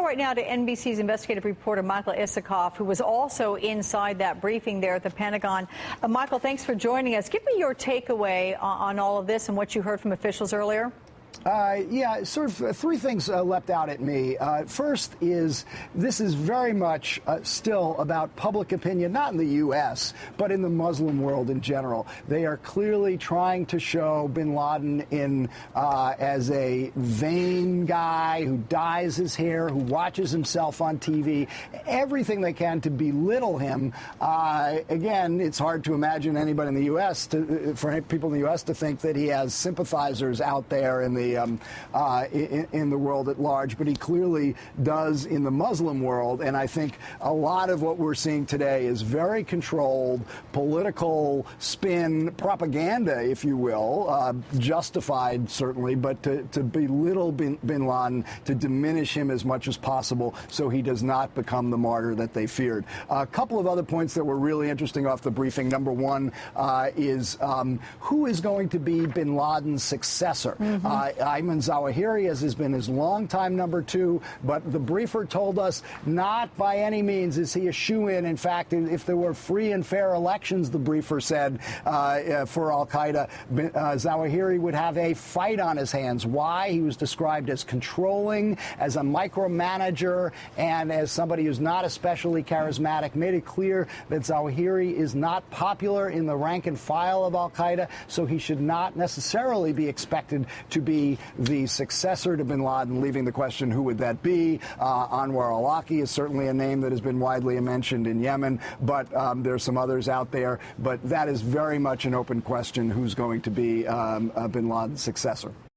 right now to NBC's investigative reporter Michael Isikoff, who was also inside that briefing there at the Pentagon. Michael, thanks for joining us. Give me your takeaway on all of this and what you heard from officials earlier. Yeah, sort of three things leapt out at me. First is this is very much still about public opinion, not in the U.S., but in the Muslim world in general. They are clearly trying to show bin Laden as a vain guy who dyes his hair, who watches himself on TV, everything they can to belittle him. Again, it's hard to imagine anybody in the U.S., for people in the U.S. to think that he has sympathizers out there in the world at large, but he clearly does in the Muslim world. And I think a lot of what we're seeing today is very controlled political spin propaganda, if you will, justified certainly, but to belittle bin Laden, to diminish him as much as possible so he does not become the martyr that they feared. A couple of other points that were really interesting off the briefing. Number one is who is going to be bin Laden's successor? Ayman Zawahiri has been his longtime number two, but the briefer told us not by any means is he a shoo-in. In fact, if there were free and fair elections, the briefer said, for al-Qaeda, Zawahiri would have a fight on his hands. Why? He was described as controlling, as a micromanager, and as somebody who's not especially charismatic. Made it clear that Zawahiri is not popular in the rank and file of al-Qaeda, so he should not necessarily be expected to be the successor to bin Laden, leaving the question, who would that be? Anwar al-Awlaki is certainly a name that has been widely mentioned in Yemen, but there are some others out there. But that is very much an open question, who's going to be bin Laden's successor.